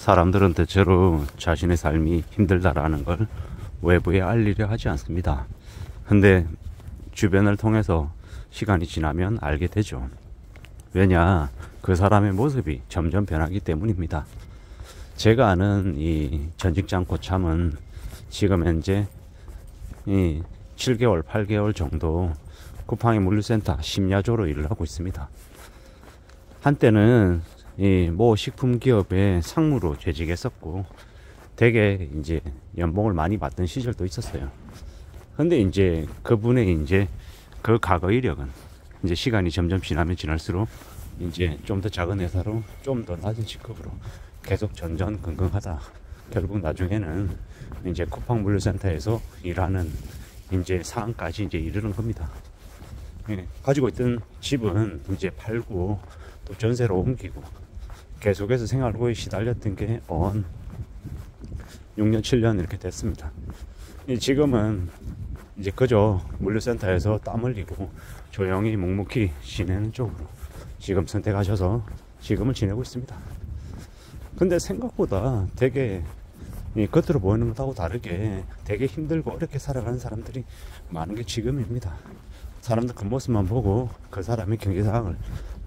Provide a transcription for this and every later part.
사람들은 대체로 자신의 삶이 힘들다라는 걸 외부에 알리려 하지 않습니다. 근데 주변을 통해서 시간이 지나면 알게 되죠. 왜냐, 그 사람의 모습이 점점 변하기 때문입니다. 제가 아는 이 전직장 고참은 지금 현재 이 7개월, 8개월 정도 쿠팡의 물류센터 심야조로 일을 하고 있습니다. 한때는 이 모 식품 기업의 상무로 재직했었고 되게 이제 연봉을 많이 받던 시절도 있었어요. 근데 이제 그분의 이제 그 과거 이력은 이제 시간이 점점 지나면 지날수록 이제 좀 더 작은 회사로 좀 더 낮은 직급으로 계속 전전긍긍하다 결국 나중에는 이제 쿠팡 물류센터에서 일하는 이제 상황까지 이제 이르는 겁니다. 예, 가지고 있던 집은 이제 팔고 또 전세로 옮기고 계속해서 생활고에 시달렸던 게 6년 7년 이렇게 됐습니다. 지금은 이제 그저 물류센터에서 땀 흘리고 조용히 묵묵히 지내는 쪽으로 지금 선택하셔서 지금을 지내고 있습니다. 근데 생각보다 되게 겉으로 보이는 것하고 다르게 되게 힘들고 어렵게 살아가는 사람들이 많은 게 지금입니다. 사람들 겉모습만 보고 그 사람의 경제 상황을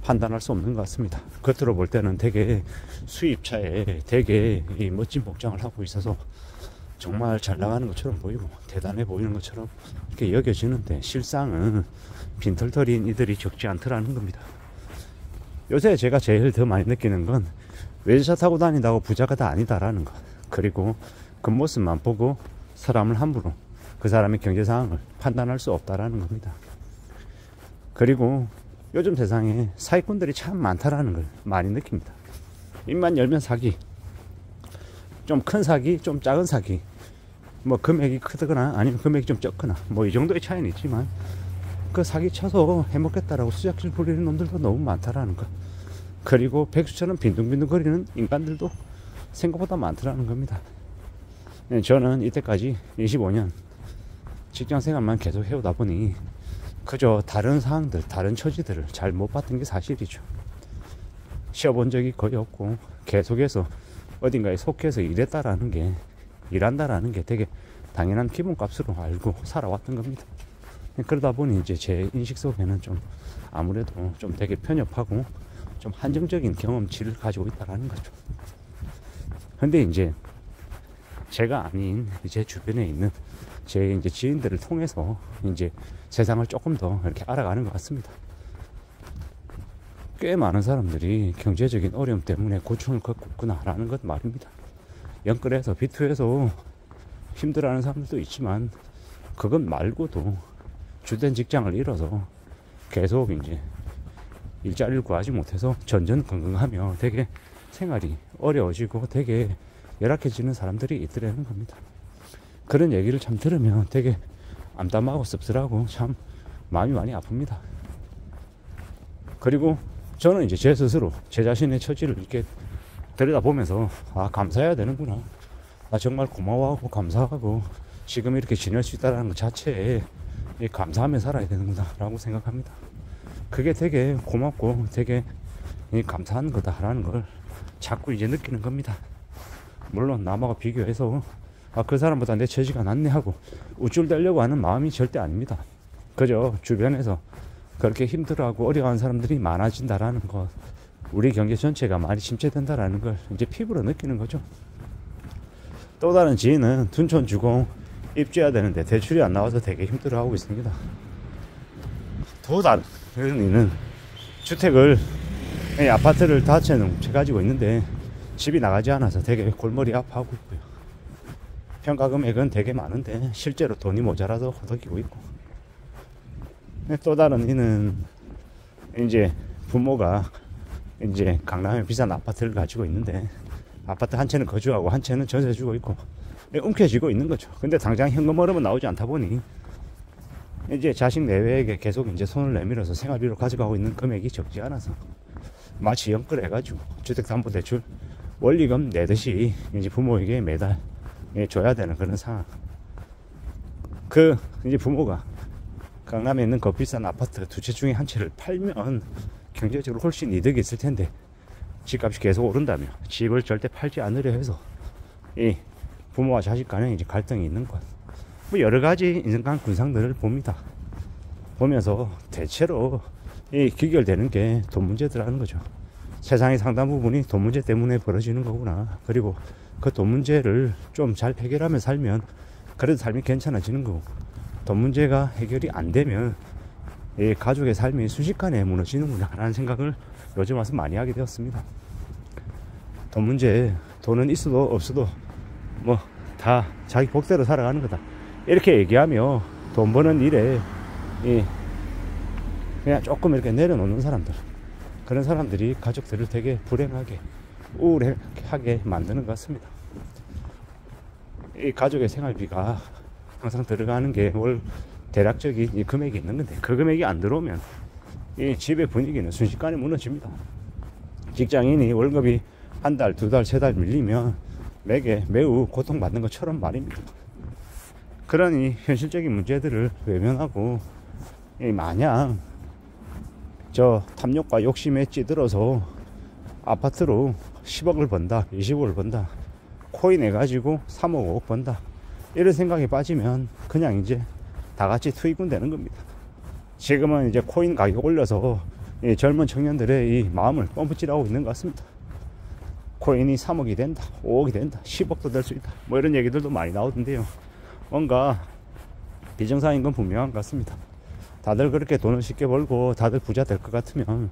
판단할 수 없는 것 같습니다. 겉으로 볼 때는 되게 수입차에 되게 이 멋진 복장을 하고 있어서 정말 잘 나가는 것처럼 보이고 대단해 보이는 것처럼 이렇게 여겨지는데 실상은 빈털터리인 이들이 적지 않더라는 겁니다. 요새 제가 제일 더 많이 느끼는 건 외제차 타고 다닌다고 부자가 다 아니다라는 것, 그리고 겉모습만 보고 사람을 함부로 그 사람의 경제 상황을 판단할 수 없다라는 겁니다. 그리고 요즘 세상에 사기꾼들이 참 많다라는 걸 많이 느낍니다. 입만 열면 사기, 좀 큰 사기, 좀 작은 사기, 뭐 금액이 크거나 아니면 금액이 좀 적거나 뭐 이 정도의 차이는 있지만 그 사기 쳐서 해먹겠다라고 수작질 부리는 놈들도 너무 많다라는 것, 그리고 백수처럼 빈둥빈둥 거리는 인간들도 생각보다 많더라는 겁니다. 저는 이때까지 25년 직장생활만 계속 해오다 보니 그저 다른 상황들, 다른 처지들을 잘 못 봤던 게 사실이죠. 쉬어본 적이 거의 없고 계속해서 어딘가에 속해서 일한다라는 게 되게 당연한 기본값으로 알고 살아왔던 겁니다. 그러다 보니 이제 제 인식 속에는 좀 아무래도 좀 되게 편협하고 좀 한정적인 경험치를 가지고 있다라는 거죠. 근데 이제 제가 아닌 제 주변에 있는 제 이제 지인들을 통해서 이제 세상을 조금 더 이렇게 알아가는 것 같습니다. 꽤 많은 사람들이 경제적인 어려움 때문에 고충을 겪고 있구나라는 것 말입니다. 영끌해서 비투해서 힘들어하는 사람들도 있지만 그것 말고도 주된 직장을 잃어서 계속 이제 일자리를 구하지 못해서 전전긍긍하며 되게 생활이 어려워지고 되게 열악해지는 사람들이 있더라는 겁니다. 그런 얘기를 참 들으면 되게 암담하고 씁쓸하고 참 마음이 많이 아픕니다. 그리고 저는 이제 제 스스로 제 자신의 처지를 이렇게 들여다보면서 감사해야 되는구나, 정말 고마워하고 감사하고 지금 이렇게 지낼 수 있다는 것 자체에 감사하며 살아야 되는구나 라고 생각합니다. 그게 되게 고맙고 되게 감사한 거다라는 걸 자꾸 이제 느끼는 겁니다. 물론 남하고 비교해서 그 사람보다 내 처지가 낫네 하고 우쭐대려고 하는 마음이 절대 아닙니다. 그저 주변에서 그렇게 힘들어하고 어려워하는 사람들이 많아진다라는 것, 우리 경제 전체가 많이 침체된다라는 걸 이제 피부로 느끼는 거죠. 또 다른 지인은 둔촌 주공 입주해야 되는데 대출이 안 나와서 되게 힘들어하고 있습니다. 또 다른 이는 주택을, 아파트를 다채는 채 가지고 있는데 집이 나가지 않아서 되게 골머리 아파하고 있고요. 평가 금액은 되게 많은데 실제로 돈이 모자라서 허덕이고 있고, 또 다른 이는 이제 부모가 이제 강남에 비싼 아파트를 가지고 있는데 아파트 한 채는 거주하고 한 채는 전세 주고 있고 움켜쥐고 있는 거죠. 근데 당장 현금 흐름은 나오지 않다 보니 이제 자식 내외에게 계속 이제 손을 내밀어서 생활비로 가져가고 있는 금액이 적지 않아서 마치 연끌해가지고 주택담보대출 원리금 내듯이 이제 부모에게 매달 줘야 되는 그런 상황. 이제 부모가 강남에 있는 그 비싼 아파트 두 채 중에 한 채를 팔면 경제적으로 훨씬 이득이 있을 텐데 집값이 계속 오른다며 집을 절대 팔지 않으려 해서 이 부모와 자식 간에 이제 갈등이 있는 것, 뭐 여러 가지 인생관 군상들을 봅니다. 보면서 대체로 이 귀결되는 게 돈 문제더라는 거죠. 세상의 상당 부분이 돈 문제 때문에 벌어지는 거구나. 그리고 그 돈 문제를 좀 잘 해결하며 살면 그래도 삶이 괜찮아지는 거고, 돈 문제가 해결이 안 되면 이 가족의 삶이 순식간에 무너지는구나 라는 생각을 요즘 와서 많이 하게 되었습니다. 돈 문제, 돈은 있어도 없어도 뭐 다 자기 복대로 살아가는 거다, 이렇게 얘기하며 돈 버는 일에 그냥 조금 이렇게 내려놓는 사람들, 그런 사람들이 가족들을 되게 불행하게 우울하게 만드는 것 같습니다. 이 가족의 생활비가 항상 들어가는 게 월 대략적인 이 금액이 있는 건데, 그 금액이 안 들어오면 이 집의 분위기는 순식간에 무너집니다. 직장인이 월급이 한 달, 두 달, 세 달 밀리면 매우 고통받는 것처럼 말입니다. 그런 이 현실적인 문제들을 외면하고 마냥 저 탐욕과 욕심에 찌들어서 아파트로 10억을 번다, 20억을 번다, 코인 해가지고 3억, 5억 번다, 이런 생각에 빠지면 그냥 이제 다 같이 투입은 되는 겁니다. 지금은 이제 코인 가격 올려서 이 젊은 청년들의 이 마음을 펌프질하고 있는 것 같습니다. 코인이 3억이 된다, 5억이 된다, 10억도 될 수 있다, 뭐 이런 얘기들도 많이 나오던데요. 뭔가 비정상인 건 분명한 것 같습니다. 다들 그렇게 돈을 쉽게 벌고 다들 부자 될 것 같으면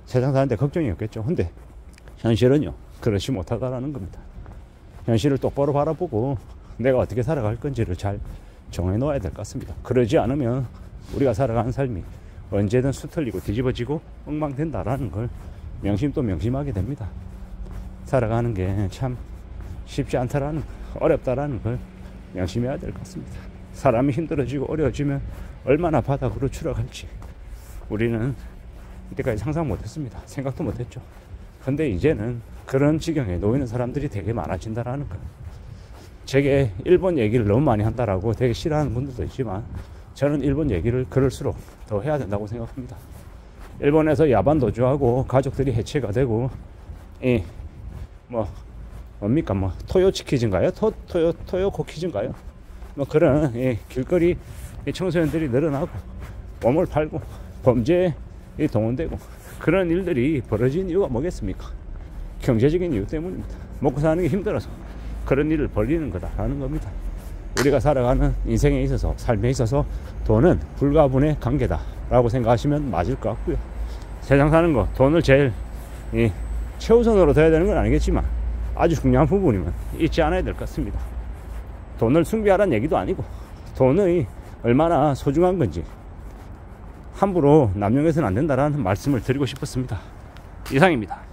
세상 사는데 걱정이 없겠죠. 근데 현실은요, 그렇지 못하다라는 겁니다. 현실을 똑바로 바라보고 내가 어떻게 살아갈 건지를 잘 정해놓아야 될 것 같습니다. 그러지 않으면 우리가 살아가는 삶이 언제든 수틀리고 뒤집어지고 엉망된다라는 걸 명심도 명심하게 됩니다. 살아가는 게 참 쉽지 않다라는, 어렵다라는 걸 명심해야 될 것 같습니다. 사람이 힘들어지고 어려워지면 얼마나 바닥으로 추락할지 우리는 이때까지 상상 못했습니다. 생각도 못했죠. 근데 이제는 그런 지경에 놓이는 사람들이 되게 많아진다라는 거. 제게 일본 얘기를 너무 많이 한다라고 되게 싫어하는 분들도 있지만, 저는 일본 얘기를 그럴수록 더 해야 된다고 생각합니다. 일본에서 야반 도주하고 가족들이 해체가 되고 뭡니까 토요치키즈인가요? 토요코키즈인가요? 뭐 그런 길거리 청소년들이 늘어나고 몸을 팔고 범죄에 동원되고 그런 일들이 벌어진 이유가 뭐겠습니까? 경제적인 이유 때문입니다. 먹고 사는 게 힘들어서 그런 일을 벌이는 거다라는 겁니다. 우리가 살아가는 인생에 있어서, 삶에 있어서 돈은 불가분의 관계다라고 생각하시면 맞을 것 같고요. 세상 사는 거 돈을 제일 최우선으로 둬야 되는 건 아니겠지만 아주 중요한 부분이면 잊지 않아야 될 것 같습니다. 돈을 숭배하라는 얘기도 아니고 돈이 얼마나 소중한 건지 함부로 남용해서는 안 된다라는 말씀을 드리고 싶었습니다. 이상입니다.